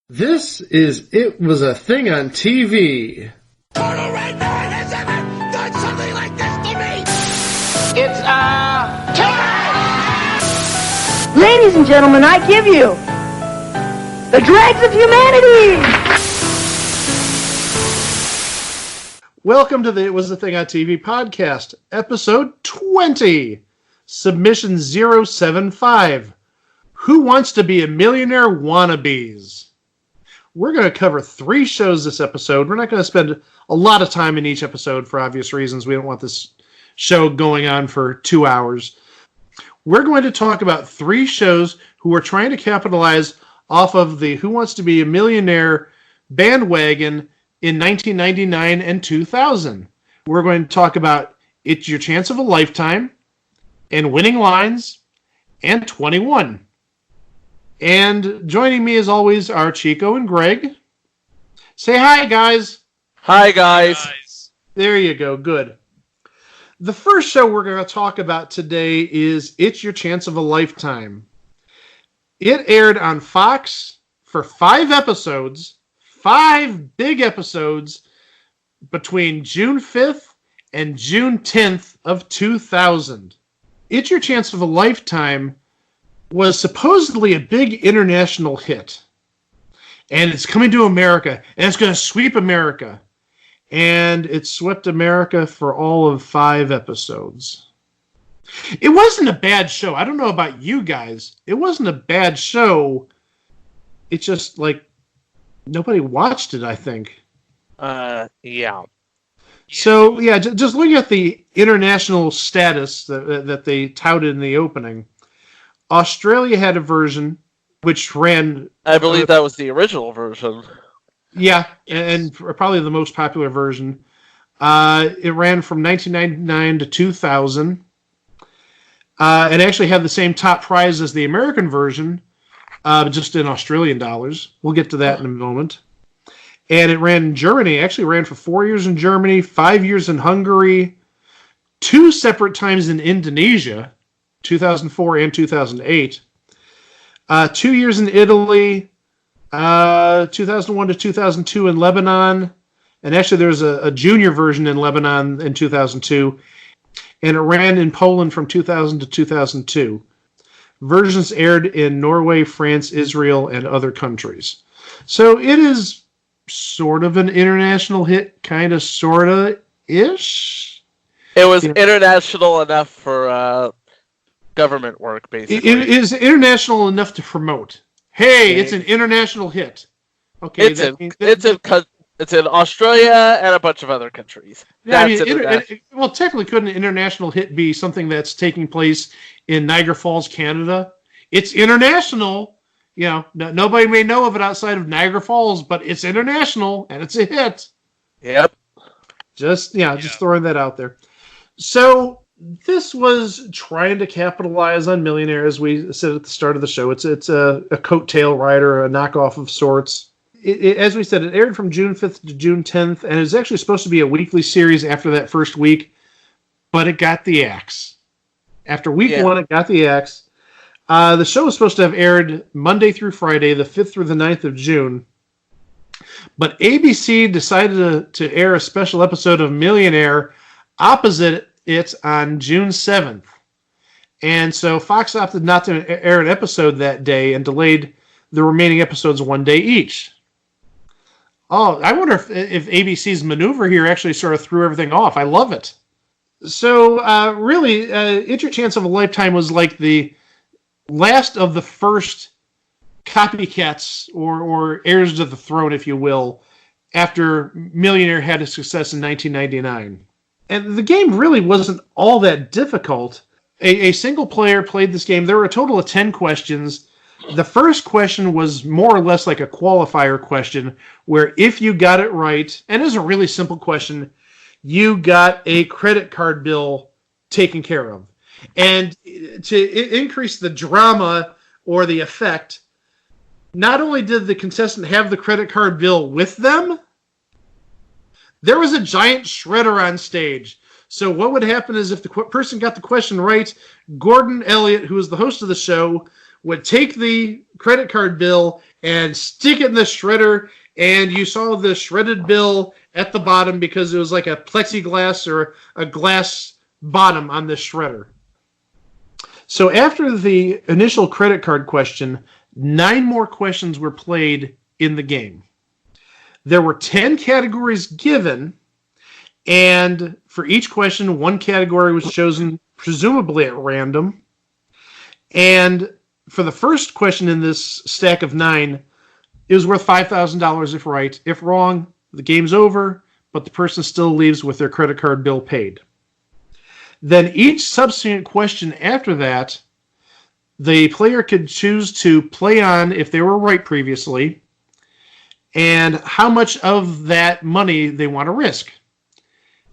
This is It Was a Thing on TV. Total Red Man has ever done something like this to me! It's, Ladies and gentlemen, I give you the dregs of humanity! Welcome to the It Was a Thing on TV podcast, episode 20, submission 075. Who Wants to Be a Millionaire Wannabes? We're going to cover 3 shows this episode. We're not going to spend a lot of time in each episode for obvious reasons. We don't want this show going on for 2 hours. We're going to talk about 3 shows who are trying to capitalize off of the Who Wants to Be a Millionaire bandwagon in 1999 and 2000. We're going to talk about It's Your Chance of a Lifetime and Winning Lines and 21. And joining me as always are Chico and Greg. Say hi, guys. Hi, guys. There you go. Good. The first show we're going to talk about today is It's Your Chance of a Lifetime. It aired on Fox for 5 episodes, 5 big episodes, between June 5th and June 10th of 2000. It's Your Chance of a Lifetime was supposedly a big international hit. And it's coming to America, and it's going to sweep America. And it swept America for all of 5 episodes. It wasn't a bad show. I don't know about you guys. It wasn't a bad show. It's just, like, nobody watched it, I think. Yeah. So, yeah, just looking at the international status that they touted in the opening, Australia had a version which ran... I believe that was the original version. Yeah, and probably the most popular version. It ran from 1999 to 2000. It actually had the same top prize as the American version, just in Australian dollars. We'll get to that in a moment. And it ran in Germany. It actually ran for 4 years in Germany, 5 years in Hungary, 2 separate times in Indonesia, 2004 and 2008, 2 years in Italy, 2001 to 2002 in Lebanon, and actually there's a junior version in Lebanon in 2002, and it ran in Poland from 2000 to 2002. Versions aired in Norway, France, Israel, and other countries. So it is sort of an international hit, kind of, sort of-ish. It was international enough for government work, basically. It is international enough to promote. Hey, it's an international hit. Okay, it's in Australia and a bunch of other countries. Yeah, well, technically, couldn't an international hit be something that's taking place in Niagara Falls, Canada? It's international. You know, nobody may know of it outside of Niagara Falls, but it's international and it's a hit. Yep. Just throwing that out there. So this was trying to capitalize on Millionaire, as we said at the start of the show. It's a coattail rider, a knockoff of sorts. As we said, it aired from June 5th to June 10th, and it was actually supposed to be a weekly series after that first week, but it got the axe. After week 1, it got the axe. The show was supposed to have aired Monday through Friday, the 5th through the 9th of June, but ABC decided to air a special episode of Millionaire opposite it on June 7th. And so Fox opted not to air an episode that day and delayed the remaining episodes 1 day each. Oh, I wonder if ABC's maneuver here actually sort of threw everything off. I love it. So, really, It's Your Chance of a Lifetime was like the last of the first copycats or heirs to the throne, if you will, after Millionaire had a success in 1999. And the game really wasn't all that difficult. A single player played this game. There were a total of 10 questions. The first question was more or less like a qualifier question, where if you got it right, and it was a really simple question, you got a credit card bill taken care of. And to increase the drama or the effect, not only did the contestant have the credit card bill with them, there was a giant shredder on stage. So what would happen is if the person got the question right, Gordon Elliott, who was the host of the show, would take the credit card bill and stick it in the shredder, and you saw the shredded bill at the bottom because it was like a plexiglass or a glass bottom on the shredder. So after the initial credit card question, 9 more questions were played in the game. There were 10 categories given, and for each question, 1 category was chosen presumably at random. And for the first question in this stack of 9, it was worth $5,000 if right. If wrong, the game's over, but the person still leaves with their credit card bill paid. Then each subsequent question after that, the player could choose to play on if they were right previously, and how much of that money they want to risk.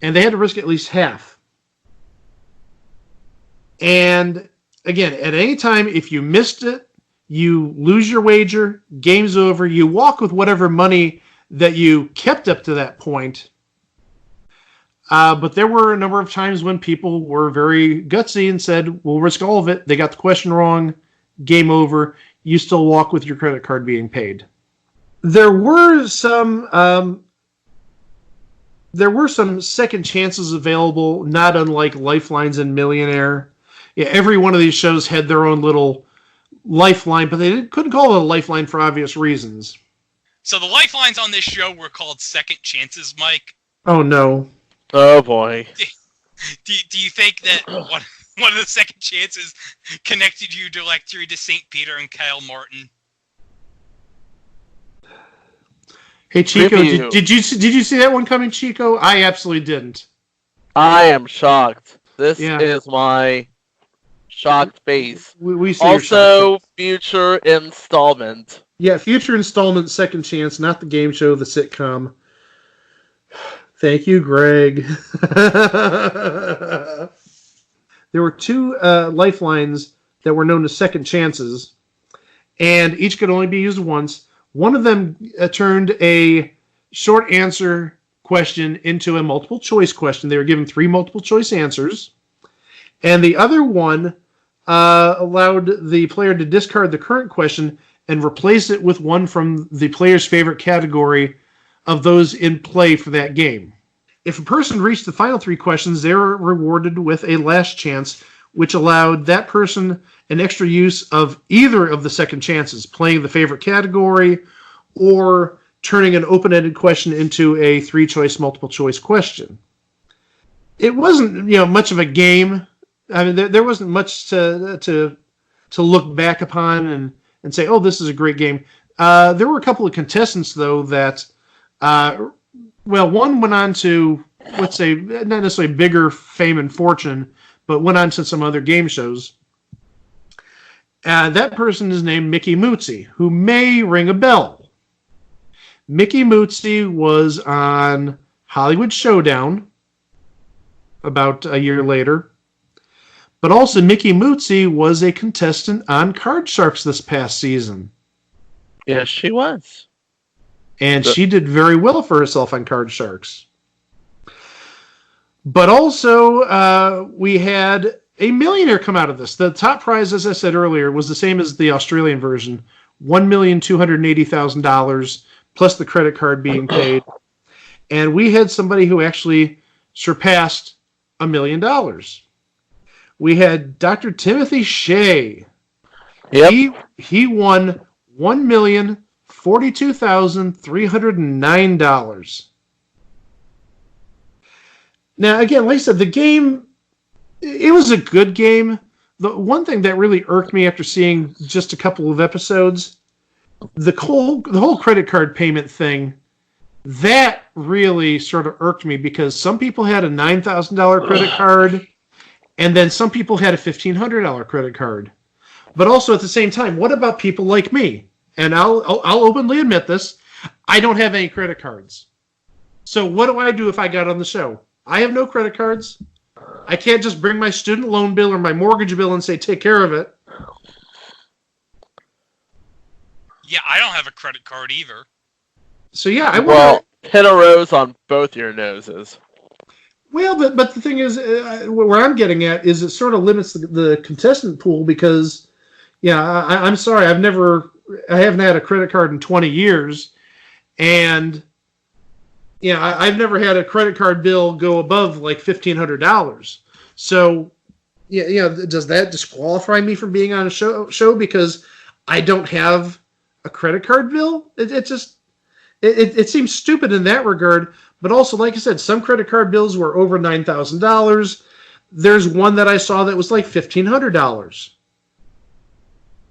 And they had to risk at least half. And again, at any time, if you missed it, you lose your wager, game's over, you walk with whatever money that you kept up to that point. But there were a number of times when people were very gutsy and said, we'll risk all of it. They got the question wrong, game over, you still walk with your credit card being paid. There were some second chances available, not unlike Lifelines and Millionaire. Yeah, every one of these shows had their own little lifeline, but they couldn't call it a lifeline for obvious reasons. So the lifelines on this show were called second chances, Mike. Oh no! Oh boy! Do you think that one of the second chances connected you directly to St. Peter and Kyle Martin? Hey Chico, did you see that one coming, Chico? I absolutely didn't. I am shocked. This is my shocked face. We see also future installment. Yeah, future installment, second chance, not the game show, the sitcom. Thank you, Greg. There were 2 lifelines that were known as second chances, and each could only be used once. One of them turned a short answer question into a multiple choice question. They were given 3 multiple choice answers. And the other one allowed the player to discard the current question and replace it with one from the player's favorite category of those in play for that game. If a person reached the final 3 questions, they were rewarded with a last chance, which allowed that person an extra use of either of the second chances, playing the favorite category or turning an open-ended question into a 3-choice multiple choice question. It wasn't, much of a game. I mean, there wasn't much to look back upon and say, oh, this is a great game. There were a couple of contestants, though, that, one went on to, let's say, not necessarily bigger fame and fortune, but went on to some other game shows. That person is named Mickey Mootsie, who may ring a bell. Mickey Mootsie was on Hollywood Showdown about a year later. But also, Mickey Mootsie was a contestant on Card Sharks this past season. Yes, she was. And she did very well for herself on Card Sharks. But also, we had a millionaire come out of this. The top prize, as I said earlier, was the same as the Australian version, $1,280,000, plus the credit card being paid. And we had somebody who actually surpassed $1 million. We had Dr. Timothy Shea. Yep. He won $1,042,309. Now, again, like I said, the game, it was a good game. The one thing that really irked me after seeing just a couple of episodes, the whole credit card payment thing, that really sort of irked me because some people had a $9,000 credit card, and then some people had a $1,500 credit card. But also at the same time, what about people like me? And I'll openly admit this, I don't have any credit cards. So what do I do if I got on the show? I have no credit cards. I can't just bring my student loan bill or my mortgage bill and say, take care of it. Yeah, I don't have a credit card either. So yeah, hit a rose on both your noses. Well, but the thing is, where I'm getting at is it sort of limits the contestant pool because, yeah, I'm sorry, I've never I haven't had a credit card in 20 years, and I've never had a credit card bill go above like $1,500. So, does that disqualify me from being on a show because I don't have a credit card bill? It seems stupid in that regard. But also, like I said, some credit card bills were over $9,000. There's one that I saw that was like $1,500.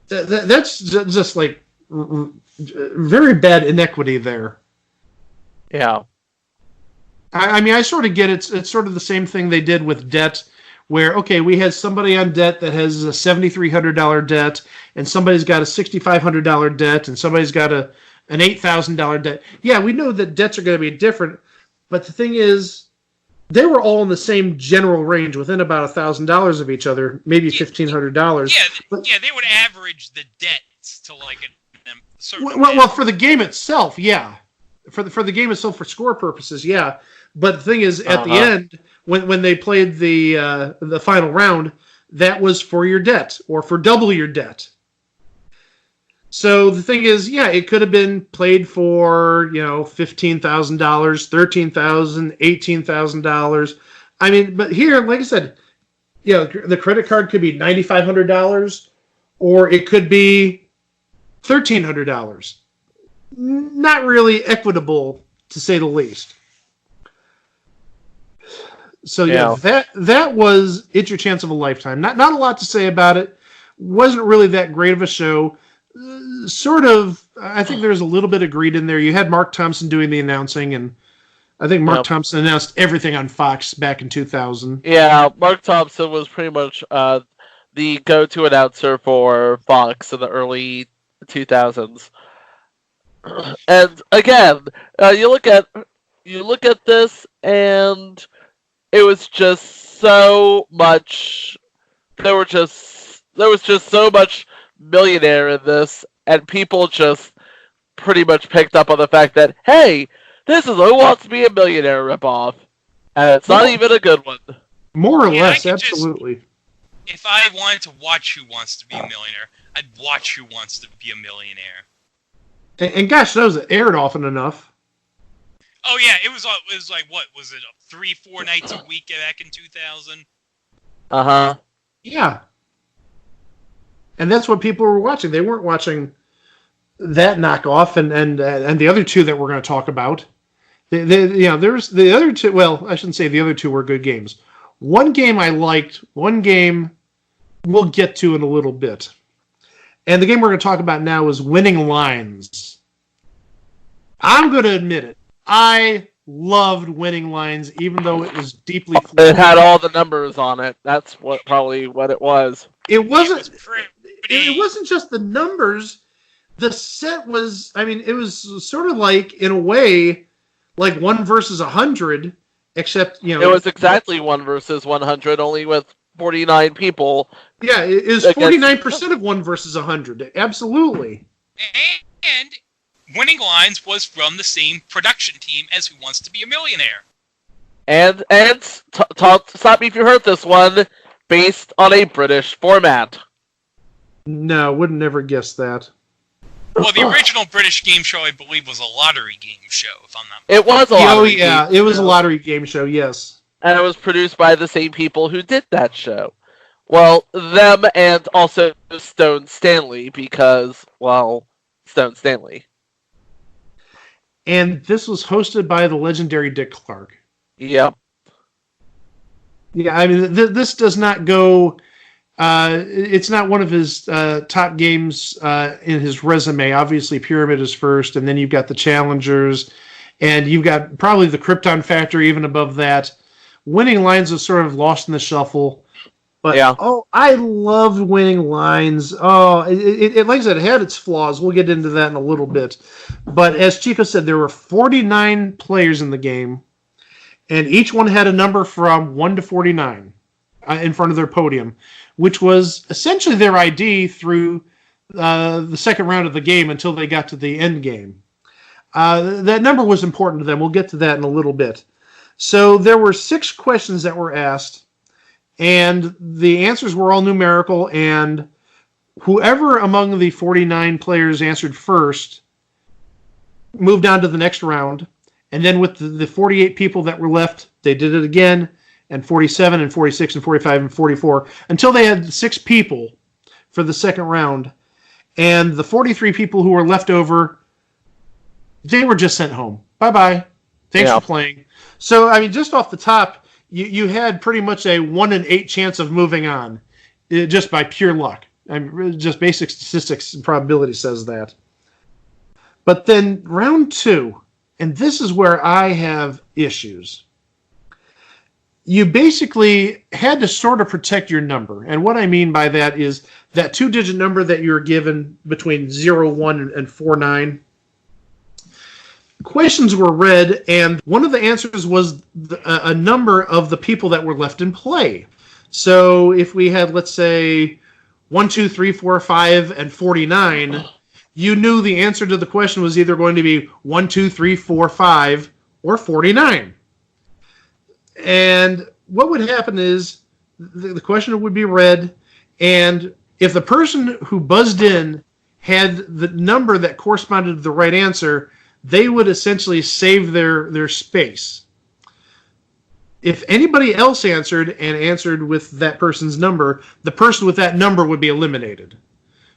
That's just like very bad inequity there. Yeah. I mean, I sort of get it. It's sort of the same thing they did with debt, where, okay, we had somebody on debt that has a $7,300 debt, and somebody's got a $6,500 debt, and somebody's got an $8,000 debt. Yeah, we know that debts are going to be different, but the thing is, they were all in the same general range, within about $1,000 of each other, maybe $1,500. Yeah, they would average the debts to like a certain. Well, for the game itself, yeah. For the game itself, for score purposes, yeah. But the thing is, at the end, when they played the final round, that was for your debt, or for double your debt. So the thing is, yeah, it could have been played for, $15,000, $13,000, $18,000. I mean, but here, like I said, the credit card could be $9,500, or it could be $1,300. Not really equitable, to say the least. So that was It's Your Chance of a Lifetime. Not a lot to say about it. Wasn't really that great of a show. Sort of, I think there's a little bit of greed in there. You had Mark Thompson doing the announcing, and I think Mark Thompson announced everything on Fox back in 2000. Yeah, Mark Thompson was pretty much the go-to announcer for Fox in the early 2000s. And again, you look at this, and it was just so much. There was just so much Millionaire in this, and people just pretty much picked up on the fact that, hey, this is Who Wants to Be a Millionaire ripoff, and it's not even a good one. More or less, absolutely. If I wanted to watch Who Wants to Be a Millionaire, I'd watch Who Wants to Be a Millionaire. And gosh knows it aired often enough. Oh yeah, it was like, what was it, 3-4 nights a week back in 2000? Yeah. And that's what people were watching. They weren't watching that knockoff and the other two that we're going to talk about. There's the other two. Well, I shouldn't say the other two were good games. One game I liked. One game we'll get to in a little bit. And the game we're going to talk about now is Winning Lines. I'm going to admit it. I loved Winning Lines, even though it was deeply flawed. It had all the numbers on it. That's probably what it was. It wasn't just the numbers. The set was, it was sort of like, in a way, like 1 versus 100, except, It was exactly 1 versus 100, only with 49 people. Yeah, it is 49% of 1 versus 100. Absolutely. And Winning Lines was from the same production team as Who Wants to Be a Millionaire. And stop me if you heard this one, based on a British format. No, would never guess that. Well, the original British game show, I believe, was a lottery game show, if I'm not mistaken. It was a lottery game it was a lottery game show, yes. And it was produced by the same people who did that show. Well, them and also Stone Stanley, because, well, Stone Stanley. And this was hosted by the legendary Dick Clark. Yep. Yeah, this does not go... it's not one of his top games in his resume. Obviously, Pyramid is first, and then you've got the Challengers, and you've got probably the Krypton Factory even above that. Winning Lines was sort of lost in the shuffle. But, I loved Winning Lines. Oh, it like I said, it had its flaws. We'll get into that in a little bit. But as Chico said, there were 49 players in the game, and each one had a number from 1 to 49 in front of their podium, which was essentially their ID through the second round of the game until they got to the end game. That number was important to them. We'll get to that in a little bit. So there were 6 questions that were asked, and the answers were all numerical, and whoever among the 49 players answered first moved on to the next round. And then with the 48 people that were left, they did it again, and 47 and 46 and 45 and 44, until they had 6 people for the second round. And the 43 people who were left over, they were just sent home. Bye-bye. Thanks for playing. So, I mean, just off the top, you had pretty much a 1 in 8 chance of moving on, just by pure luck. I mean, just basic statistics and probability says that. But then round 2, and this is where I have issues. You basically had to sort of protect your number. And what I mean by that is that 2-digit number that you're given between 0, 1, and 49. Questions were read, and one of the answers was a number of the people that were left in play. So if we had, let's say, 1, 2, 3, 4, 5, and 49, you knew the answer to the question was either going to be 1, 2, 3, 4, 5, or 49. And what would happen is the question would be read, and if the person who buzzed in had the number that corresponded to the right answer, they would essentially save their space. If anybody else answered and answered with that person's number, the person with that number would be eliminated.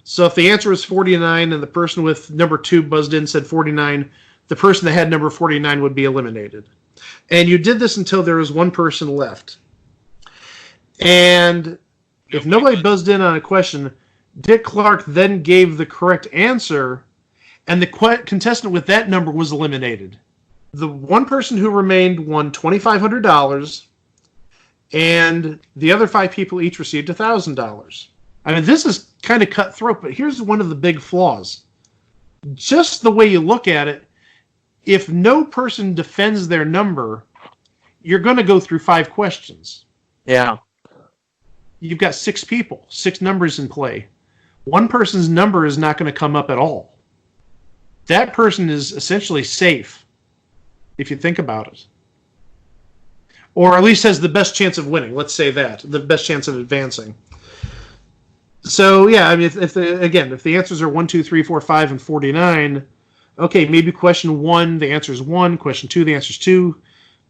So if the answer was 49 and the person with number 2 buzzed in said 49, the person that had number 49 would be eliminated. And you did this until there was one person left. And if nobody buzzed in on a question, Dick Clark then gave the correct answer, and the contestant with that number was eliminated. The one person who remained won $2,500, and the other 5 people each received $1,000. I mean, this is kind of cutthroat, but here's one of the big flaws. Just the way you look at it, if no person defends their number, you're going to go through 5 questions. Yeah. You've got 6 people, 6 numbers in play. One person's number is not going to come up at all. That person is essentially safe, if you think about it. Or at least has the best chance of winning, let's say that, the best chance of advancing. So, yeah, I mean, if the answers are 1, 2, 3, 4, 5, and 49, okay, maybe question 1, the answer is 1, question 2, the answer is 2,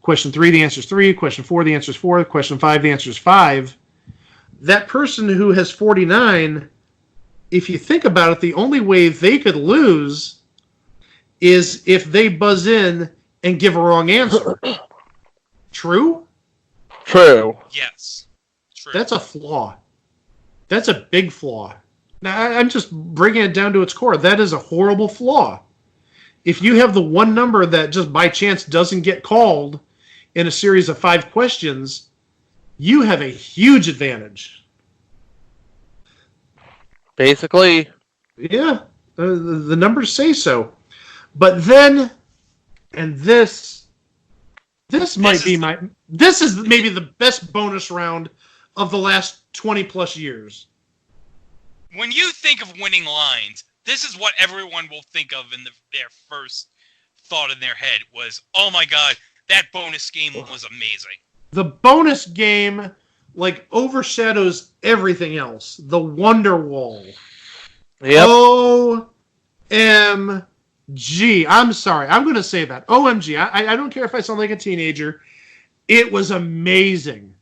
question 3, the answer is 3, question 4, the answer is 4, question 5, the answer is 5. That person who has 49, if you think about it, the only way they could lose is if they buzz in and give a wrong answer. True? True. Yes. True. That's a flaw. That's a big flaw. Now, I'm just bringing it down to its core. That is a horrible flaw. If you have the one number that just by chance doesn't get called in a series of 5 questions, you have a huge advantage. Basically. Yeah, the numbers say so. But then, and this is maybe the best bonus round of the last 20 plus years. When you think of winning lines, this is what everyone will think of in their first thought in their head was, oh my god, that bonus game was amazing. The bonus game, like, overshadows everything else. The Wonderwall. Yep. OMG. I'm sorry. I'm going to say that. OMG. I don't care if I sound like a teenager. It was amazing.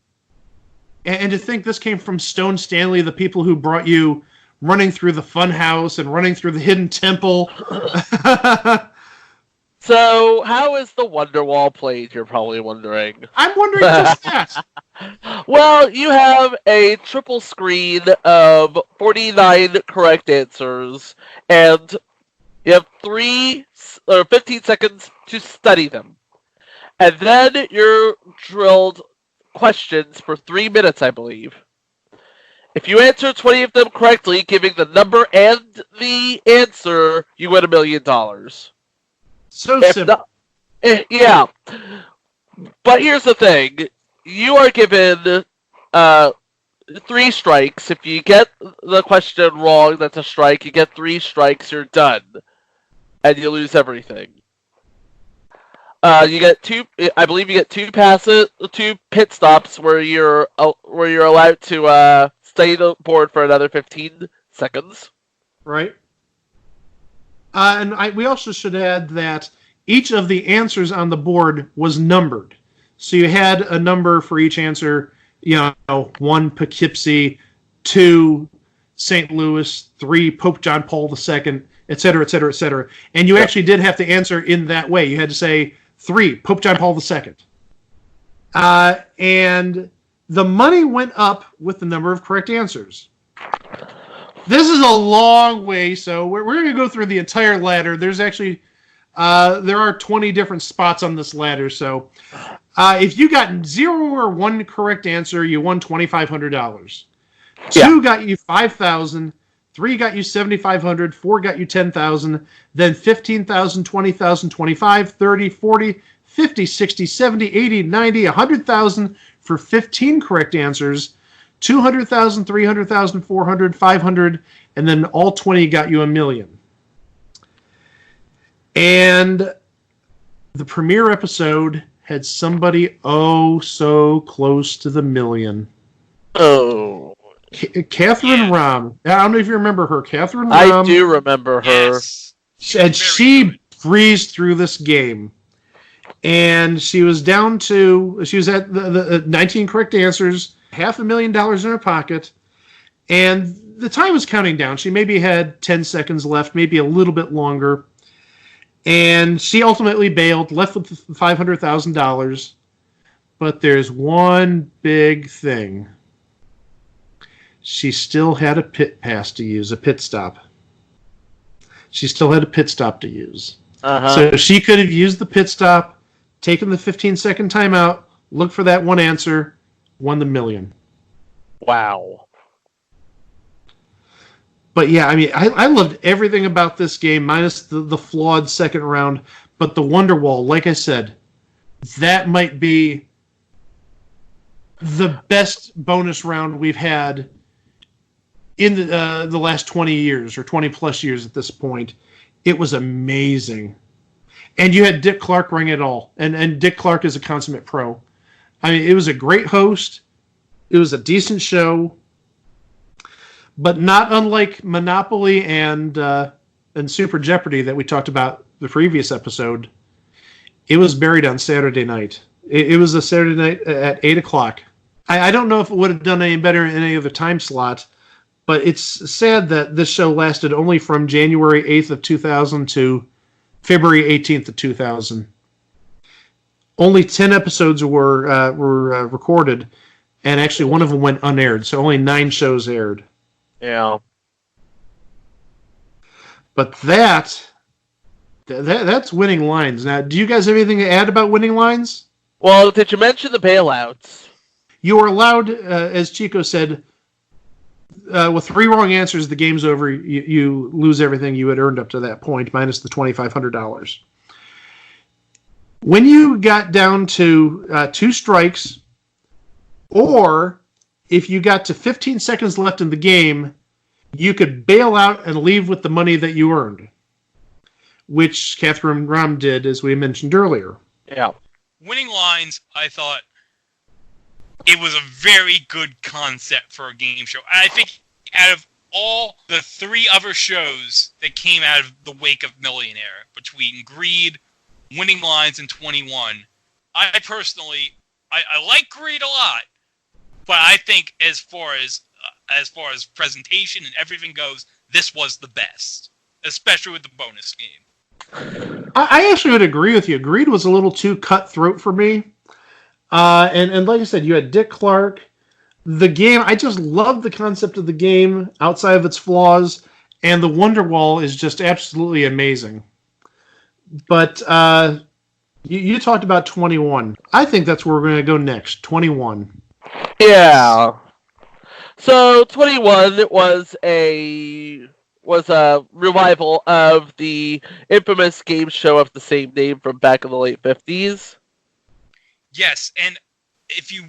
And to think this came from Stone Stanley, the people who brought you running through the Funhouse and running through the Hidden Temple. So, how is the Wonderwall played, you're probably wondering? I'm wondering just that. Well, you have a triple screen of 49 correct answers, and you have 15 seconds to study them. And then you're drilled questions for 3 minutes, I believe. If you answer 20 of them correctly, giving the number and the answer, you win $1 million. So simple. Yeah. But here's the thing. You are given 3 strikes. If you get the question wrong, that's a strike. You get 3 strikes, you're done. And you lose everything. You get 2. I believe you get 2 pit stops where you're allowed to stay on board for another 15 seconds. Right. We also should add that each of the answers on the board was numbered. So you had a number for each answer, 1 Poughkeepsie, 2 St. Louis, 3 Pope John Paul II, et cetera, et cetera, et cetera. And you actually did have to answer in that way. You had to say 3 Pope John Paul II. And the money went up with the number of correct answers. This is a long way, so we're going to go through the entire ladder. There's actually, there are 20 different spots on this ladder, so if you got 0 or 1 correct answer, you won $2,500. 2 got you $5,000, 3 got you $7,500, 4 got you $10,000, then $15,000, $20,000, $25,000, $30,000, $40,000, $50,000, $60,000, $70,000, $80,000, $90,000, $100,000 for 15 correct answers, $200,000, $300,000, $400,000, $500,000, and then all 20 got you $1 million. And the premiere episode had somebody so close to the $1 million. Oh. Catherine Rahm. I don't know if you remember her. Catherine I Rahm. do remember her. Yes. And she breezed through this game. And she was at the 19 correct answers, $500,000 in her pocket, and the time was counting down. She maybe had 10 seconds left, maybe a little bit longer. And she ultimately bailed, left with $500,000. But there's one big thing. She still had a pit pass to use, a pit stop. She still had a pit stop to use. So she could have used the pit stop, taken the 15-second timeout, looked for that one answer, won the $1 million. Wow. But yeah, I mean, I loved everything about this game, minus the flawed second round. But the Wonderwall, like I said, that might be the best bonus round we've had in the last 20 years, or 20 plus years at this point. It was amazing. And you had Dick Clark running it all. And Dick Clark is a consummate pro. I mean, it was a great host. It was a decent show. But not unlike Monopoly and Super Jeopardy that we talked about the previous episode, it was buried on Saturday night. It was a Saturday night at 8 o'clock. I don't know if it would have done any better in any other time slot, but it's sad that this show lasted only from January 8th of 2000 to February 18th of 2000. Only 10 episodes were recorded, and actually one of them went unaired, so only 9 shows aired. Yeah. But that's Winning Lines. Now, do you guys have anything to add about Winning Lines? Well, did you mention the bailouts? You are allowed, as Chico said, with 3 wrong answers, the game's over. You lose everything you had earned up to that point, minus the $2,500. When you got down to 2 strikes, or if you got to 15 seconds left in the game, you could bail out and leave with the money that you earned, which Catherine Rahm did, as we mentioned earlier. Yeah. Winning Lines, I thought it was a very good concept for a game show. I think out of all the 3 other shows that came out of the wake of Millionaire, between Greed, Winning Lines, and 21, I personally, I like Greed a lot, but I think as far as presentation and everything goes, this was the best, especially with the bonus game. I actually would agree with you. Greed was a little too cutthroat for me. And like I said, you had Dick Clark. The game, I just love the concept of the game outside of its flaws, and the Wonderwall is just absolutely amazing. But you talked about 21. I think that's where we're going to go next, 21. Yeah. So 21 was a revival of the infamous game show of the same name from back in the late 50s. Yes, and if you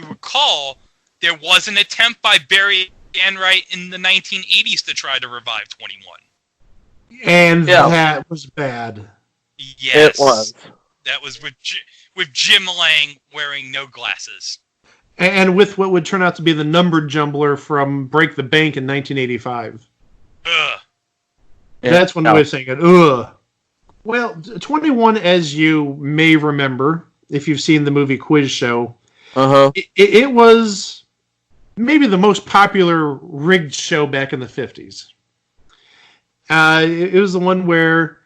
recall, there was an attempt by Barry Enright in the 1980s to try to revive 21. And that was bad. Yes, it was. That was with Jim Lang wearing no glasses. And with what would turn out to be the numbered jumbler from Break the Bank in 1985. Ugh. That's one way of saying it. Ugh. Well, 21, as you may remember, if you've seen the movie Quiz Show, it was maybe the most popular rigged show back in the 50s. It was the one where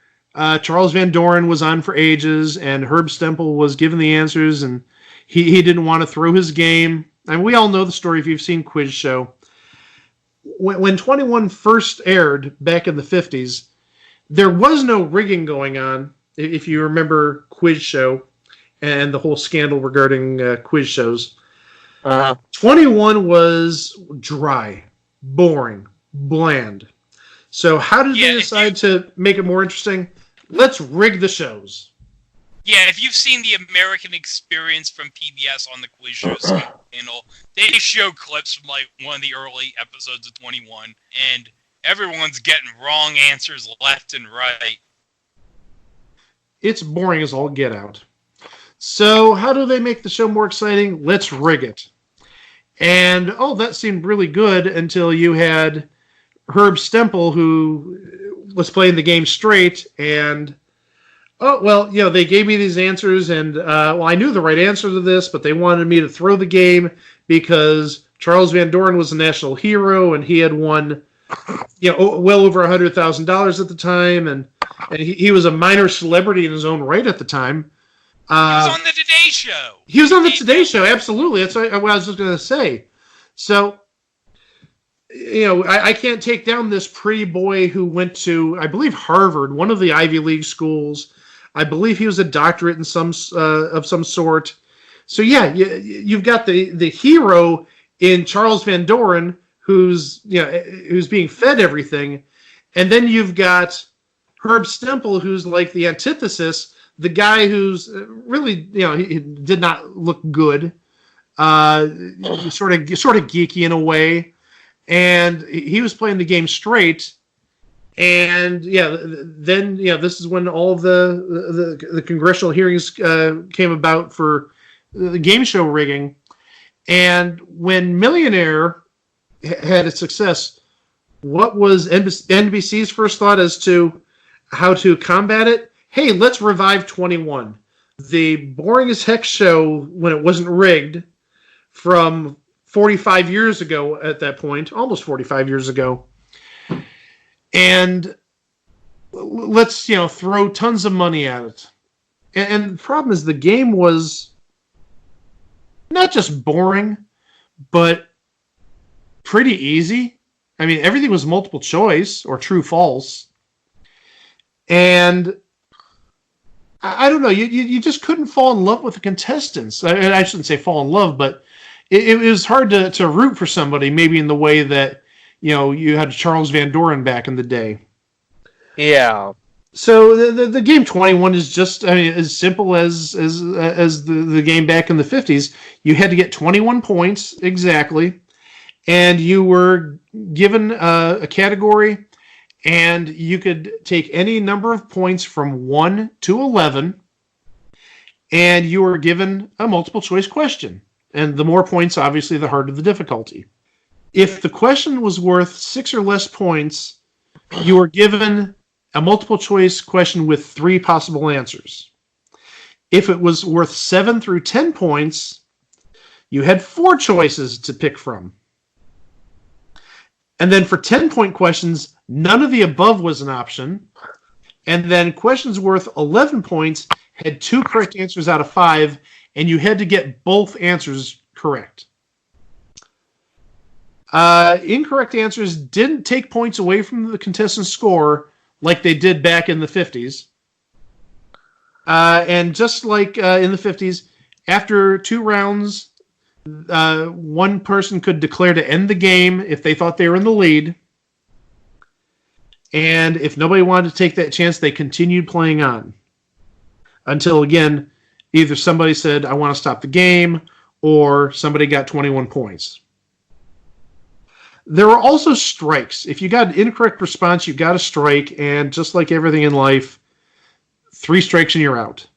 Charles Van Doren was on for ages, and Herb Stempel was given the answers, and he didn't want to throw his game. And we all know the story if you've seen Quiz Show. When 21 first aired back in the 50s, there was no rigging going on, if you remember Quiz Show and the whole scandal regarding quiz shows. 21 was dry, boring, bland. So how did they decide to make it more interesting? Let's rig the shows. Yeah, if you've seen the American Experience from PBS on the Quiz Show channel, they show clips from like one of the early episodes of 21, and everyone's getting wrong answers left and right. It's boring as all get out. So how do they make the show more exciting? Let's rig it. And, that seemed really good until you had Herb Stempel, who was playing the game straight, and they gave me these answers, and I knew the right answer to this, but they wanted me to throw the game because Charles Van Doren was a national hero, and he had won, well over $100,000 at the time, and he was a minor celebrity in his own right at the time. He was on the Today Show. He was on the Today Show, absolutely. That's what I was just going to say. So, I can't take down this pretty boy who went to, I believe, Harvard, one of the Ivy League schools. I believe he was a doctorate in some sort. So yeah, you've got the hero in Charles Van Doren who's being fed everything, and then you've got Herb Stempel who's like the antithesis, the guy who's really he did not look good, sort of geeky in a way, and he was playing the game straight. And then this is when all of the congressional hearings came about for the game show rigging. And when Millionaire had its success, what was NBC's first thought as to how to combat it? Hey, let's revive 21, the boring as heck show when it wasn't rigged from 45 years ago at that point, almost 45 years ago. And let's, throw tons of money at it. And the problem is the game was not just boring, but pretty easy. I mean, everything was multiple choice or true false. And I don't know, you just couldn't fall in love with the contestants. I shouldn't say fall in love, but it was hard to root for somebody, maybe in the way that you had Charles Van Doren back in the day. Yeah. So the game 21 is just, as simple as the game back in the 50s. You had to get 21 points exactly, and you were given a category, and you could take any number of points from 1 to 11, and you were given a multiple choice question. And the more points, obviously, the harder the difficulty. If the question was worth 6 or less points, you were given a multiple choice question with 3 possible answers. If it was worth 7 through 10 points, you had 4 choices to pick from. And then for 10-point questions, none of the above was an option. And then questions worth 11 points had 2 correct answers out of 5, and you had to get both answers correct. Incorrect answers didn't take points away from the contestant's score like they did back in the 50s. And just like in the 50s, after 2 rounds, one person could declare to end the game if they thought they were in the lead. And if nobody wanted to take that chance, they continued playing on. Until, again, either somebody said, I want to stop the game, or somebody got 21 points. There were also strikes. If you got an incorrect response, you got a strike, and just like everything in life, 3 strikes and you're out.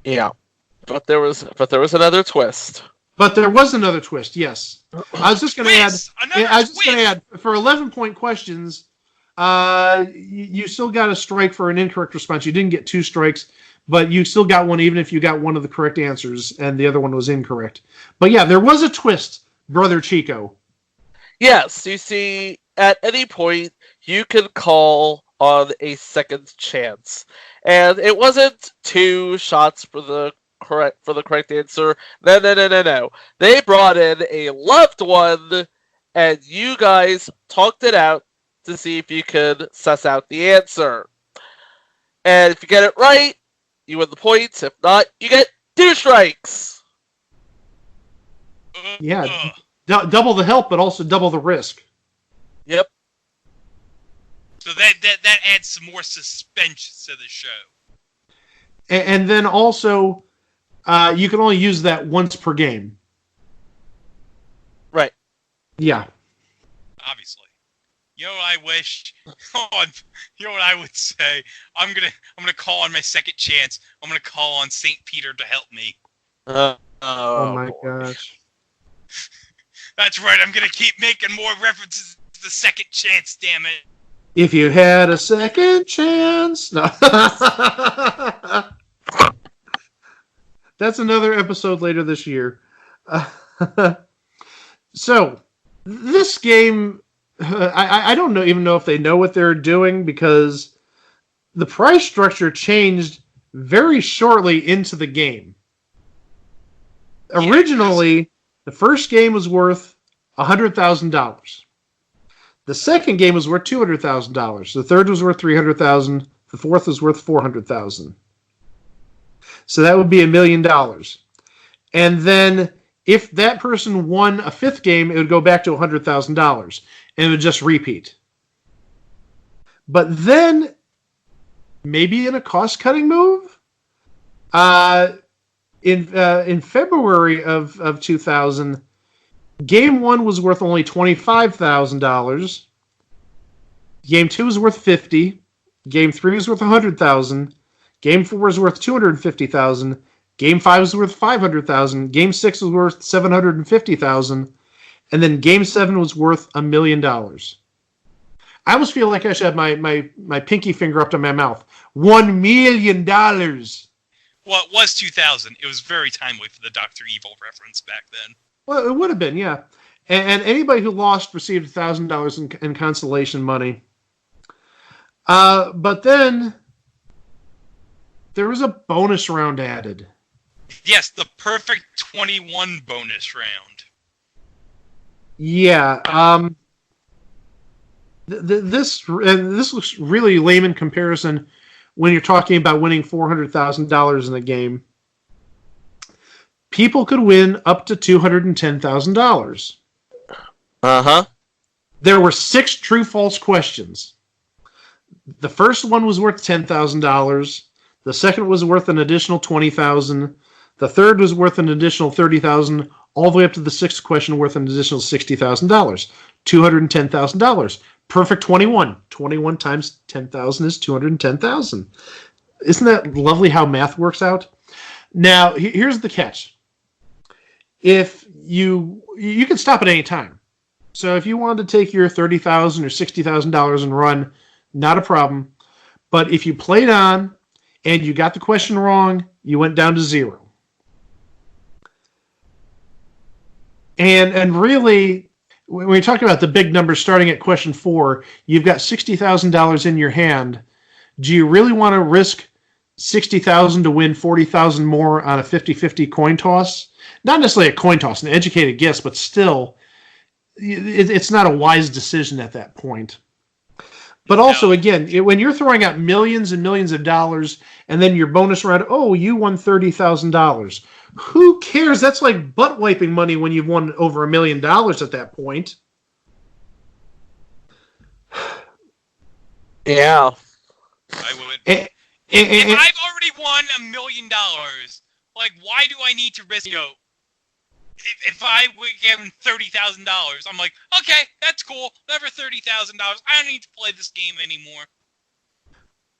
Yeah, but there was another twist. But there was another twist, yes. I was just going to add. Another I was just going to twist! add for 11-point questions. You still got a strike for an incorrect response. You didn't get 2 strikes, but you still got one, even if you got one of the correct answers and the other one was incorrect. But yeah, there was a twist, Brother Chico. Yes, you see, at any point you can call on a second chance, and it wasn't 2 shots for the correct answer. No. They brought in a loved one, and you guys talked it out to see if you could suss out the answer. And if you get it right, you win the points. If not, you get 2 strikes. Yeah, double the help, but also double the risk. Yep. So that adds some more suspense to the show. And then also, you can only use that once per game. Right. Yeah. Obviously. You know what I wish? You know what I would say? I'm gonna call on my second chance. I'm gonna call on St. Peter to help me. Oh my gosh. That's right. I'm gonna keep making more references to the second chance. Damn it. If you had a second chance. No. That's another episode later this year. So, this game, I don't even know if they know what they're doing, because the price structure changed very shortly into the game. Originally, the first game was worth $100,000. The second game was worth $200,000. The third was worth $300,000. The fourth was worth $400,000. So that would be $1 million. And then if that person won a fifth game, it would go back to $100,000, and it would just repeat. But then, maybe in a cost-cutting move, in February of 2000, Game 1 was worth only $25,000. Game 2 was worth $50,000. Game 3 was worth $100,000. Game 4 was worth $250,000. Game 5 was worth $500,000. Game 6 was worth $750,000. And then Game 7 was worth $1 million. I almost feel like I should have my pinky finger up to my mouth. $1 million. Well, it was 2000. It was very timely for the Dr. Evil reference back then. Well, it would have been, yeah. And anybody who lost received $1,000 in consolation money. But then there was a bonus round added. Yes, the perfect 21 bonus round. Yeah. This looks really lame in comparison when you're talking about winning $400,000 in a game. People could win up to $210,000. Uh-huh. There were 6 true-false questions. The first one was worth $10,000. The second was worth an additional $20,000. The third was worth an additional $30,000, all the way up to the sixth question worth an additional $60,000. $210,000. Perfect 21. 21 times 10,000 is 210,000. Isn't that lovely how math works out? Now, here's the catch. If you can stop at any time. So if you wanted to take your $30,000 or $60,000 and run, not a problem. But if you played on and you got the question wrong, you went down to 0. And really, when you're talking about the big numbers starting at question 4, you've got $60,000 in your hand. Do you really want to risk $60,000 to win $40,000 more on a 50-50 coin toss? Not necessarily a coin toss, an educated guess, but still, it's not a wise decision at that point. But also, again, when you're throwing out millions and millions of dollars, and then your bonus round, oh, you won $30,000. Who cares? That's like butt wiping money when you've won over $1 million at that point. Yeah. I would. If I've already won $1 million, like, why do I need to risk, if I would give him $30,000, I'm like, okay, that's cool. Whatever, $30,000. I don't need to play this game anymore.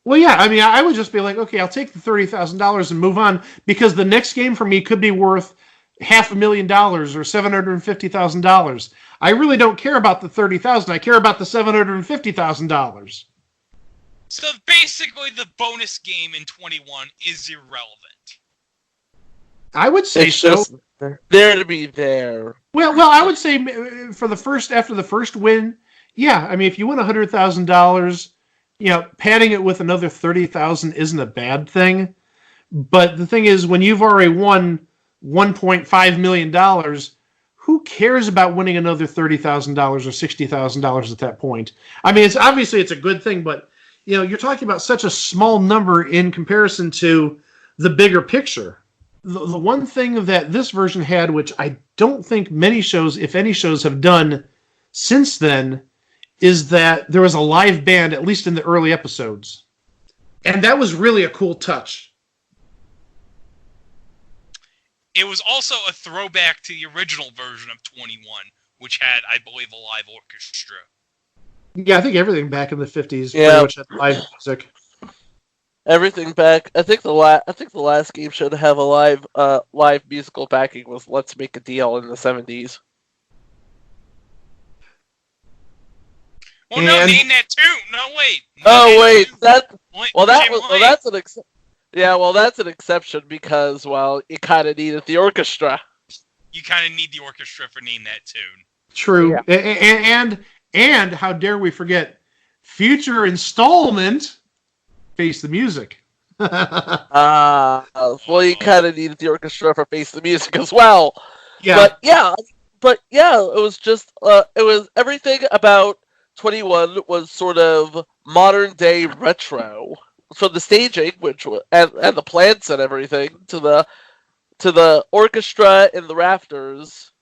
Well, yeah, I mean, I would just be like, okay, I'll take the $30,000 and move on, because the next game for me could be worth $500,000 or $750,000. I really don't care about the $30,000. I care about the $750,000. So basically, the bonus game in 21 is irrelevant. I would say It's so. just there to be there. Well, I would say after the first win, yeah. I mean, if you win $100,000, padding it with another $30,000 isn't a bad thing. But the thing is, when you've already won $1.5 million, who cares about winning another $30,000 or $60,000 at that point? I mean, it's a good thing, but you're talking about such a small number in comparison to the bigger picture. The one thing that this version had, which I don't think many shows, if any shows, have done since then, is that there was a live band, at least in the early episodes. And that was really a cool touch. It was also a throwback to the original version of 21, which had, I believe, a live orchestra. Yeah, I think everything back in the 50s Yeah. pretty much had live music. Everything back. I think the last game should have a live musical backing was "Let's Make a Deal" in the 70s. Well, no, And- name that too. No, wait. That's an exception because you kind of needed the orchestra. You kind of need the orchestra for Name That Tune. True. Yeah. And how dare we forget future installment, Face the Music. You kind of needed the orchestra for Face the Music as well. Yeah. But it was just it was everything about 21 was sort of modern day retro. So the staging, and the plants and everything, to the orchestra in the rafters,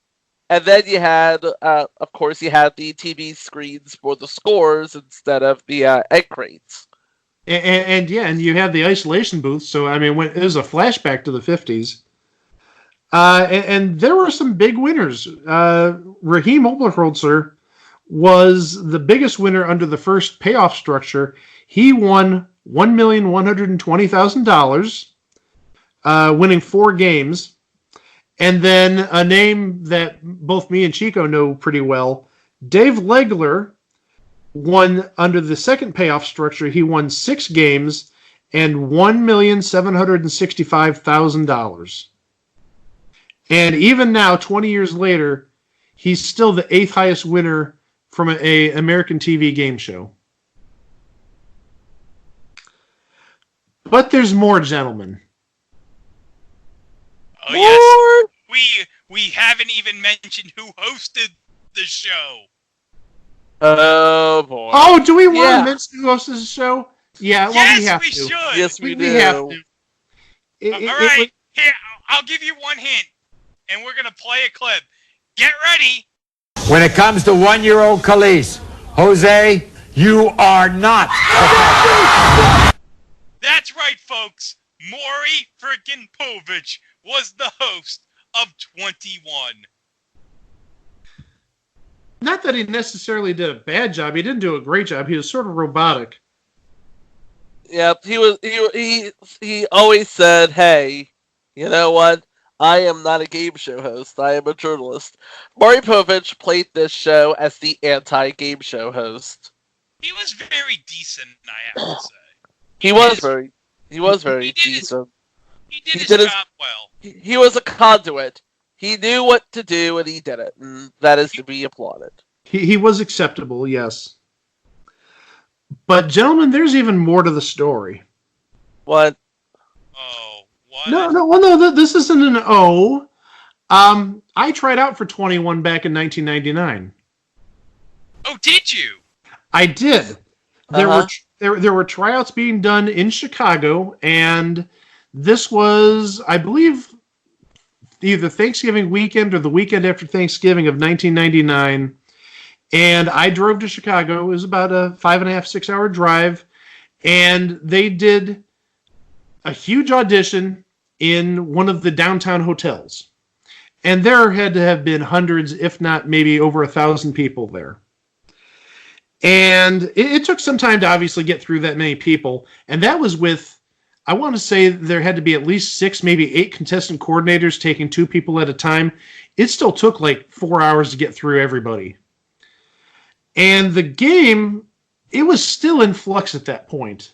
and then you had, of course, you had the TV screens for the scores instead of the egg crates. And you had the isolation booth. So I mean, it was a flashback to the 50s. And there were some big winners. Raheem Oberholzer was the biggest winner under the first payoff structure. He won $1,120,000, winning 4 games. And then a name that both me and Chico know pretty well, Dave Legler, won under the second payoff structure. He won 6 games and $1,765,000. And even now, 20 years later, he's still the 8th highest winner from an American TV game show. But there's more, gentlemen. Oh, yes. We haven't even mentioned who hosted the show. Oh boy! Oh, do we want to mention who hosted the show? Yeah, well, Yes, we have we to. should. Yes, we do. We have to. All right, here, I'll give you one hint, and we're going to play a clip. Get ready. When it comes to 1-year-old Khalees, Jose, you are not. That's right, folks. Maury frickin' Povich was the host of 21. Not that he necessarily did a bad job. He didn't do a great job. He was sort of robotic. Yeah, he always said, "Hey, you know what? I am not a game show host. I am a journalist." Maury Povich played this show as the anti-game show host. He was very decent, I have to say. He was very decent. He did his job well. He was a conduit. He knew what to do, and he did it, and that is to be applauded. He was acceptable, yes. But, gentlemen, there's even more to the story. What? Oh, what? No, this isn't an O. I tried out for 21 back in 1999. Oh, did you? I did. There were tryouts being done in Chicago, and this was, I believe, either Thanksgiving weekend or the weekend after Thanksgiving of 1999. And I drove to Chicago. It was about a 5.5, 6-hour drive. And they did a huge audition in one of the downtown hotels. And there had to have been hundreds, if not maybe over 1,000 people there. And it took some time to obviously get through that many people. And that was with I want to say there had to be at least 6, maybe 8 contestant coordinators taking 2 people at a time. It still took like 4 hours to get through everybody. And the game, it was still in flux at that point.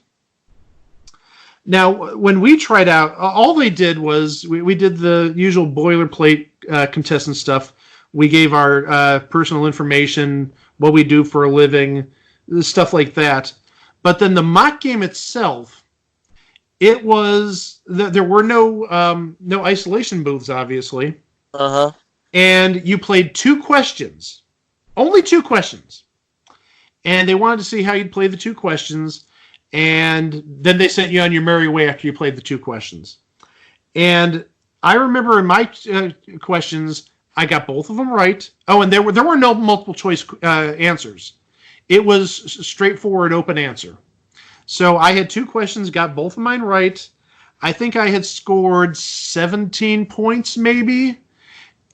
Now, when we tried out, all they did was we did the usual boilerplate contestant stuff. We gave our personal information, what we do for a living, stuff like that. But then the mock game itself, it was there were no isolation booths, obviously. And you played 2 questions, only 2 questions, and they wanted to see how you'd play the 2 questions, and then they sent you on your merry way after you played the 2 questions. And I remember in my questions, I got both of them right. Oh, and there were no multiple choice answers. It was straightforward open answer. So I had 2 questions, got both of mine right. I think I had scored 17 points maybe,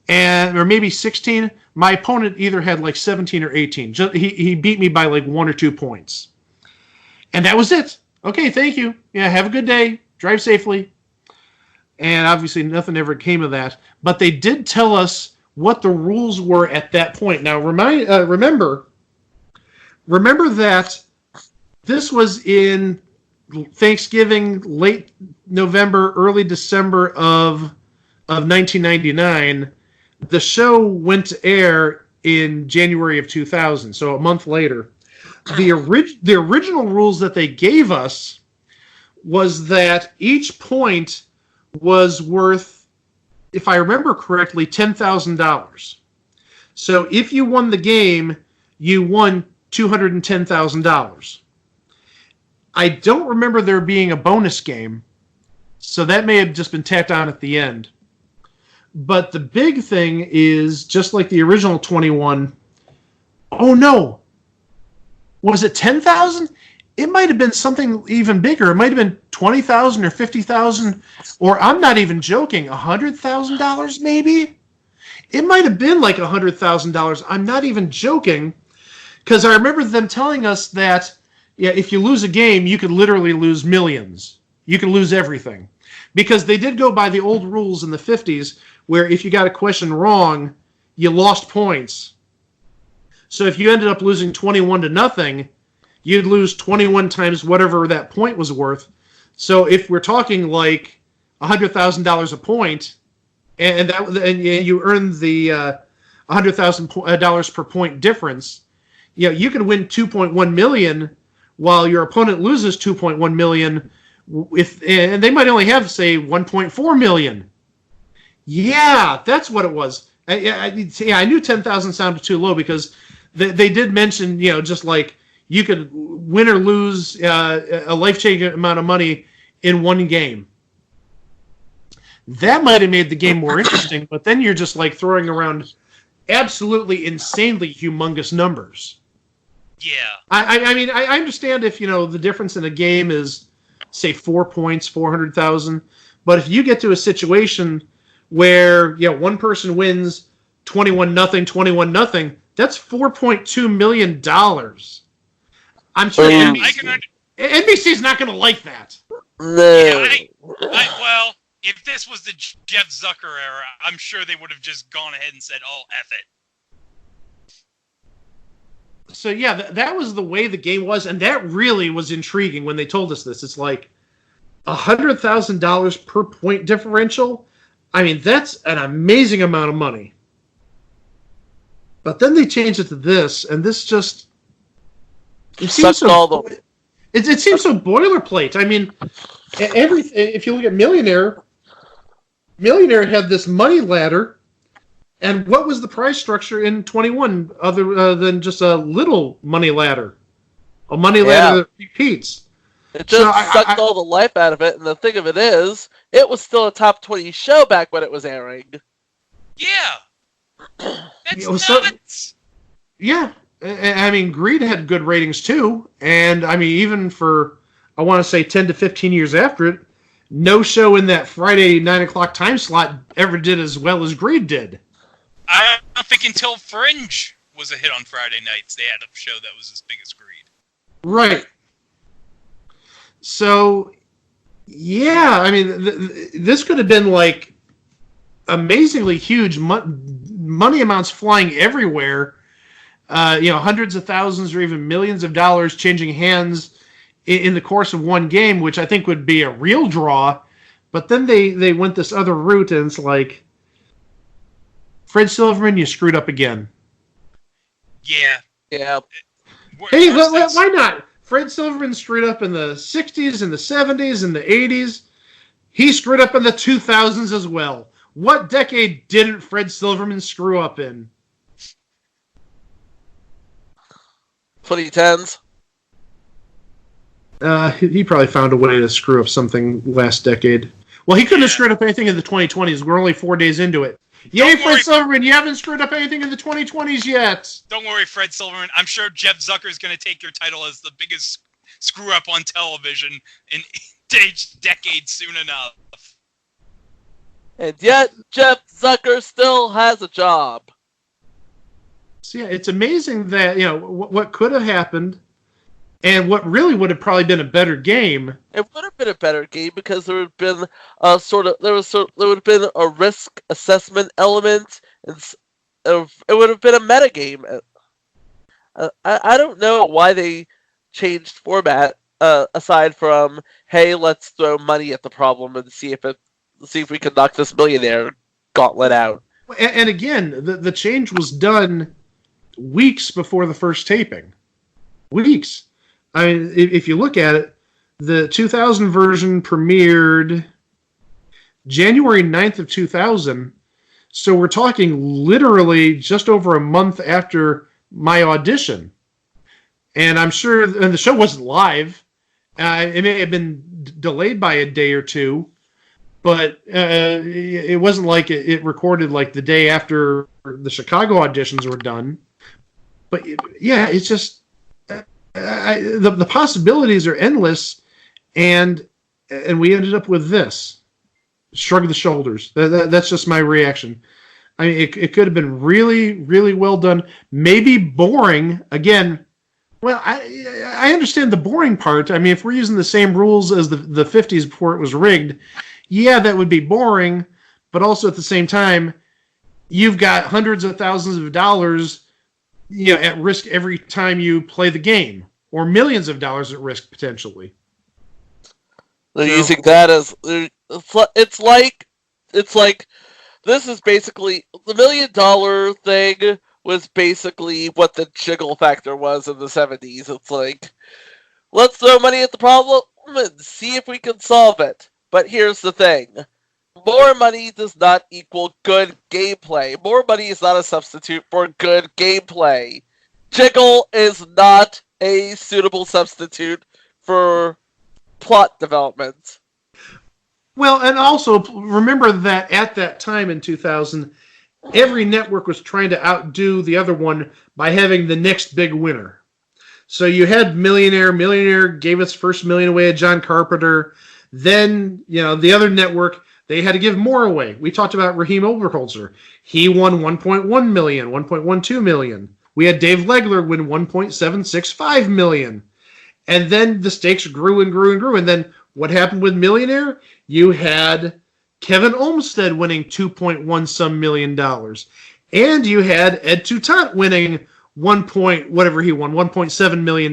or maybe 16. My opponent either had like 17 or 18. He beat me by like 1 or 2 points. And that was it. Okay, thank you. Yeah, have a good day. Drive safely. And obviously nothing ever came of that. But they did tell us what the rules were at that point. Now, remember that this was in Thanksgiving, late November, early December of 1999. The show went to air in January of 2000, so a month later. The original rules that they gave us was that each point was worth, if I remember correctly, $10,000. So if you won the game, you won $210,000. I don't remember there being a bonus game, so that may have just been tacked on at the end. But the big thing is, just like the original 21, oh no, was it 10,000? It might have been something even bigger. It might have been 20,000 or 50,000, or I'm not even joking, $100,000 maybe? It might have been like $100,000. I'm not even joking, because I remember them telling us that if you lose a game, you could literally lose millions. You could lose everything. Because they did go by the old rules in the 50s, where if you got a question wrong, you lost points. So if you ended up losing 21-0, you'd lose 21 times whatever that point was worth. So if we're talking like $100,000 a point, and you earn the $100,000 per point difference, you could win $2.1 million, while your opponent loses $2.1 million, and they might only have, say, $1.4 million. Yeah, that's what it was. I knew 10,000 sounded too low, because they did mention, just like you could win or lose a life-changing amount of money in one game. That might have made the game more interesting, but then you're just like throwing around absolutely insanely humongous numbers. Yeah. I mean, I understand if, the difference in a game is, say, 4 points, 400,000. But if you get to a situation where, one person wins 21-0, 21-0, that's $4.2 million. I'm sure NBC's not going to like that. No. Yeah, well, if this was the Jeff Zucker era, I'm sure they would have just gone ahead and said, oh, F it. So, yeah, that was the way the game was, and that really was intriguing when they told us this. It's like $100,000 per point differential. I mean, that's an amazing amount of money. But then they changed it to this, and this just... It seems so boilerplate. I mean, if you look at Millionaire had this money ladder. And what was the prize structure in 21 other than just a little money ladder? A money ladder that repeats. It just sucked all the life out of it, and the thing of it is, it was still a top 20 show back when it was airing. Yeah! That's nuts! Yeah. I mean, Greed had good ratings too, and I mean, even for, I want to say 10 to 15 years after it, no show in that Friday 9 o'clock time slot ever did as well as Greed did. I don't think until Fringe was a hit on Friday nights, they had a show that was as big as Greed. Right. So, Yeah, I mean, this could have been like amazingly huge money amounts flying everywhere. Hundreds of thousands or even millions of dollars changing hands in the course of one game, which I think would be a real draw. But then they went this other route, and it's like, Fred Silverman, you screwed up again. Yeah. Yeah. Hey, why not? Fred Silverman screwed up in the 60s and the 70s and the 80s. He screwed up in the 2000s as well. What decade didn't Fred Silverman screw up in? 2010s. He probably found a way to screw up something last decade. Well, he couldn't have screwed up anything in the 2020s. We're only 4 days into it. Yay, Fred Silverman, you haven't screwed up anything in the 2020s yet. Don't worry, Fred Silverman. I'm sure Jeff Zucker's going to take your title as the biggest screw-up on television in each decade soon enough. And yet, Jeff Zucker still has a job. So, yeah, it's amazing that, what could have happened and what really would have probably been a better game. It would have been a better game because there would have been there would have been a risk assessment element, and it would have been a meta game. I don't know why they changed format aside from, hey, let's throw money at the problem and see if we can knock this Millionaire gauntlet out. And again, the change was done weeks before the first taping. Weeks. I mean, if you look at it, the 2000 version premiered January 9th of 2000. So we're talking literally just over a month after my audition. And I'm sure, and the show wasn't live. It may have been delayed by a day or two, but it wasn't like it recorded like the day after the Chicago auditions were done. But yeah, it's just the possibilities are endless, and we ended up with this. Shrug the shoulders. That's just my reaction. I mean, it could have been really, really well done. Maybe boring. Again, well, I understand the boring part. I mean, if we're using the same rules as the 50s before it was rigged, yeah, that would be boring. But also at the same time, you've got hundreds of thousands of dollars at risk every time you play the game, or millions of dollars at risk potentially. They're using that as it's like this is basically the $1 million thing was basically what the jiggle factor was in the 70s. It's like, let's throw money at the problem and see if we can solve it. But here's the thing. More money does not equal good gameplay. More money is not a substitute for good gameplay. Jiggle is not a suitable substitute for plot development. Well, and also remember that at that time in 2000, every network was trying to outdo the other one by having the next big winner. So you had Millionaire. Millionaire gave its first $1 million away to John Carpenter. Then, the other network, they had to give more away. We talked about Raheem Oberholzer. He won $1.1 million, $1.12 million. We had Dave Legler win $1.765 million. And then the stakes grew and grew and grew. And then what happened with Millionaire? You had Kevin Olmsted winning $2.1 million. And you had Ed Toutant winning $1.7 million.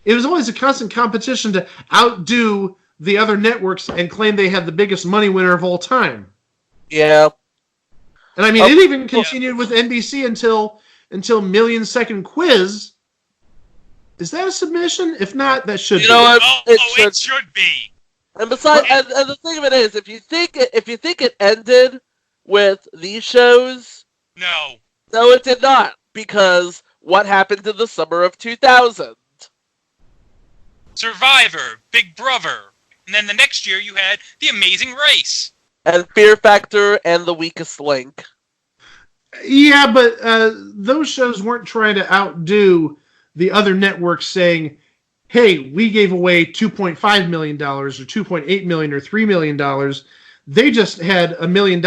It was always a constant competition to outdo the other networks and claim they had the biggest money winner of all time. Yeah. And I mean, it even continued with NBC until Million Second Quiz. Is that a submission? If not, that should be. It should be. And besides, and the thing of it is, if you think it ended with these shows, no, it did not, because what happened in the summer of 2000? Survivor, Big Brother, and then the next year you had The Amazing Race, and Fear Factor, and The Weakest Link. Yeah, but those shows weren't trying to outdo the other networks saying, hey, we gave away $2.5 million or $2.8 million or $3 million. They just had $1 million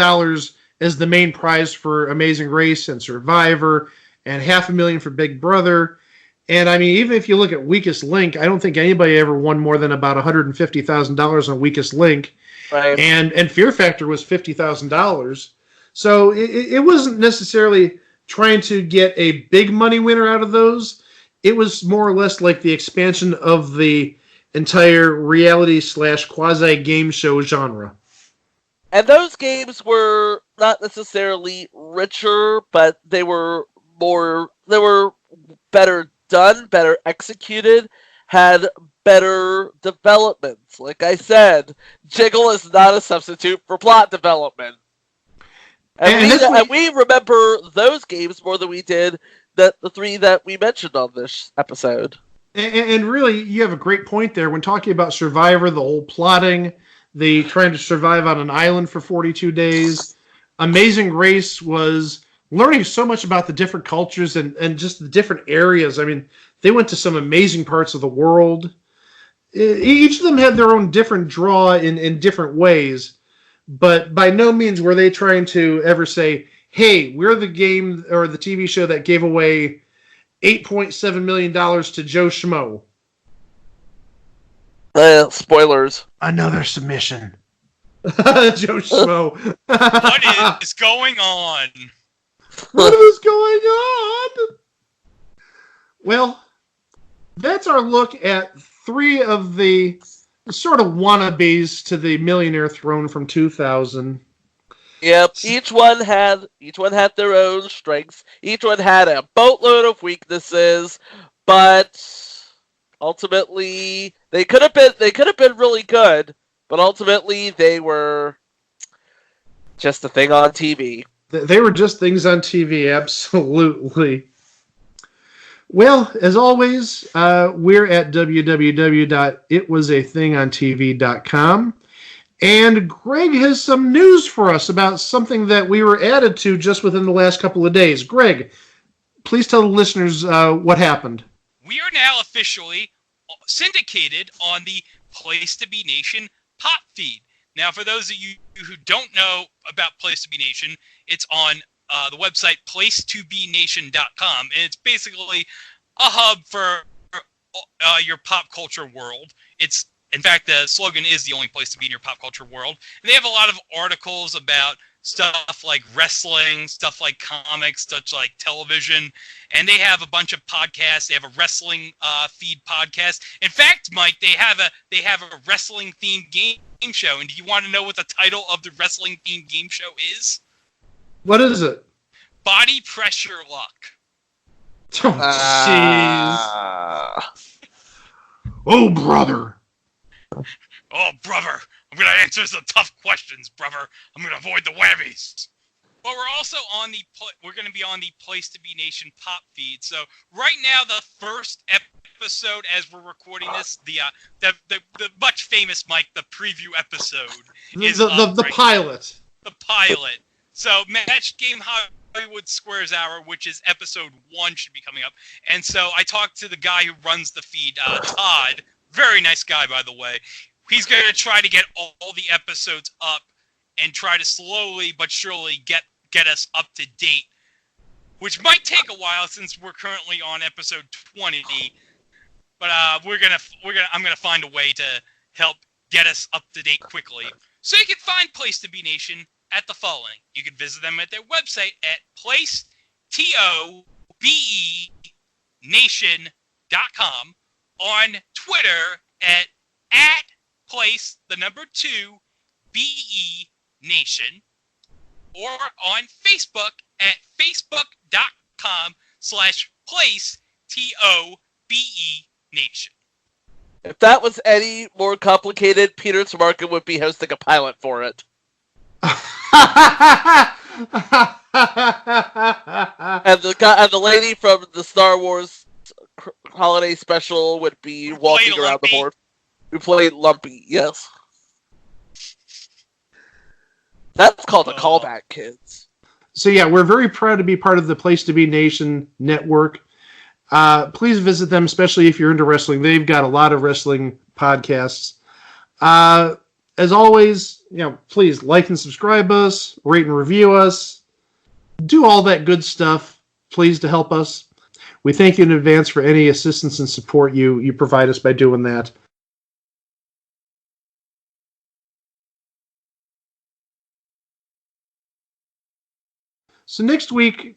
as the main prize for Amazing Race and Survivor and $500,000 for Big Brother. And I mean, even if you look at Weakest Link, I don't think anybody ever won more than about $150,000 on Weakest Link. Right. And Fear Factor was $50,000. So it wasn't necessarily trying to get a big money winner out of those. It was more or less like the expansion of the entire reality / quasi game show genre. And those games were not necessarily richer, but they were better done, better executed, had better development. Like I said, Jiggle is not a substitute for plot development. And we remember those games more than we did the three that we mentioned on this episode. And really, you have a great point there when talking about Survivor, the whole plotting, the trying to survive on an island for 42 days. Amazing Race was learning so much about the different cultures and just the different areas. I mean, they went to some amazing parts of the world. Each of them had their own different draw in different ways. But by no means were they trying to ever say, hey, we're the game or the TV show that gave away $8.7 million to Joe Schmo. Spoilers. Another submission. Joe Schmo. What is going on? What is going on? Well, that's our look at 3 of the sort of wannabes to the Millionaire throne from 2000. Yep, each one had their own strengths. Each one had a boatload of weaknesses, but ultimately they could have been really good, but ultimately they were just a thing on TV. They were just things on TV, absolutely. Well, as always, we're at www.itwasathingontv.com. And Greg has some news for us about something that we were added to just within the last couple of days. Greg, please tell the listeners what happened. We are now officially syndicated on the Place to Be Nation pop feed. Now, for those of you who don't know about Place to Be Nation, it's on the website placetobenation.com, and it's basically a hub for your pop culture world. It's, in fact, the slogan is the only place to be in your pop culture world. And they have a lot of articles about stuff like wrestling, stuff like comics, stuff like television, and they have a bunch of podcasts. They have a wrestling feed podcast. In fact, Mike, they have a wrestling themed game show. And do you want to know what the title of the wrestling themed game show is? What is it? Body Pressure Luck. Oh, jeez. Oh, brother. Oh, brother. I'm going to answer some tough questions, brother. I'm going to avoid the whammies. But we're also on we're going to be on the Place to Be Nation pop feed. So right now, the first episode, as we're recording this, the much famous Mike, the preview episode, is the pilot. The pilot. So Match Game Hollywood Squares Hour, which is episode 1, should be coming up. And so I talked to the guy who runs the feed, Todd. Very nice guy, by the way. He's going to try to get all the episodes up and try to slowly but surely get us up to date, which might take a while since we're currently on episode 20. But I'm gonna find a way to help get us up to date quickly. So you can find Place to Be Nation at the following. You can visit them at their website at placetobenation.com, on Twitter at place2BE Nation, or on Facebook at facebook.com/placetobe Nation. If that was any more complicated, Peter Tamarkin would be hosting a pilot for it. And the lady from the Star Wars holiday special would be walking around the board. Who played Lumpy, yes. That's called a callback, kids. So yeah, we're very proud to be part of the Place to Be Nation network. Please visit them, especially if you're into wrestling. They've got a lot of wrestling podcasts. As always, please like and subscribe us, rate and review us, do all that good stuff, please, to help us. We thank you in advance for any assistance and support you provide us by doing that. So next week,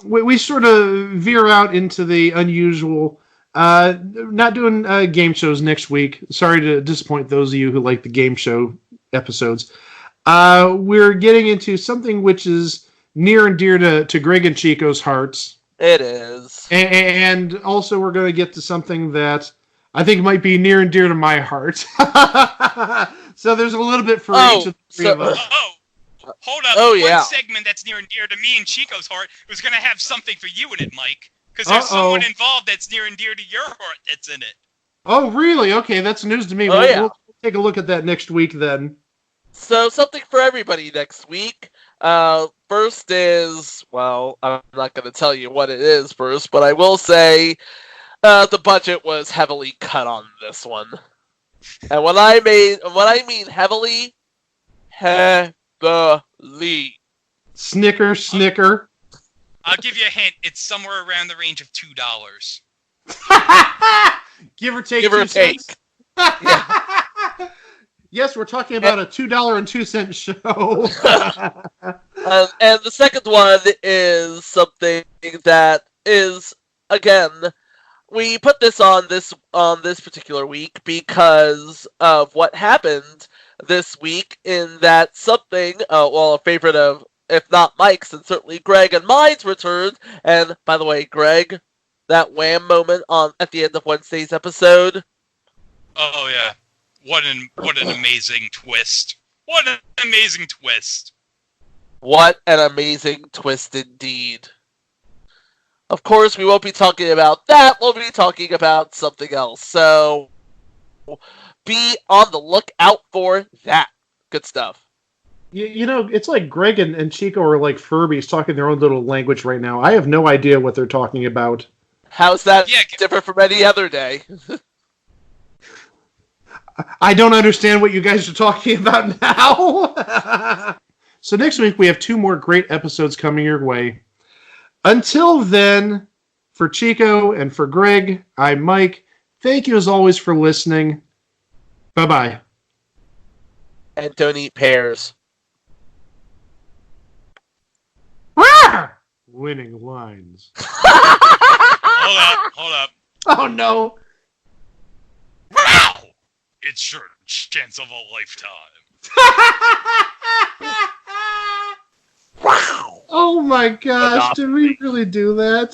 we sort of veer out into the unusual. Not doing game shows next week. Sorry to disappoint those of you who like the game show episodes. We're getting into something which is near and dear to Greg and Chico's hearts. It is. And also we're going to get to something that I think might be near and dear to my heart. So there's a little bit for each of the three of us. Hold up. Oh, yeah. One segment that's near and dear to me and Chico's heart was going to have something for you in it, Mike. Because there's someone involved that's near and dear to your heart that's in it. Oh, really? Okay, that's news to me. We'll take a look at that next week then. So, something for everybody next week. First is, well, I'm not going to tell you what it is first, but I will say the budget was heavily cut on this one. And when I mean heavily, Snicker. I'll give you a hint. It's somewhere around the range of $2. Give or take. Give or take. Yeah. Yes, we're talking about a $2.02 show. And the second one is something that is, again, we put this on this particular week because of what happened this week, in that something, a favorite of, if not Mike's, and certainly Greg and mine's returned. And by the way, Greg, that wham moment at the end of Wednesday's episode. Oh yeah, what an amazing twist! What an amazing twist! What an amazing twist indeed. Of course, we won't be talking about that. We'll be talking about something else. So be on the lookout for that. Good stuff. You know, it's like Greg and Chico are like Furbies talking their own little language right now. I have no idea what they're talking about. How's that different from any other day? I don't understand what you guys are talking about now. So next week we have 2 more great episodes coming your way. Until then, for Chico and for Greg, I'm Mike. Thank you as always for listening. Bye-bye. And don't eat pears. Winning lines. Hold up. Oh, no. Wow! It's your chance of a lifetime. Oh, my gosh. Did we really do that?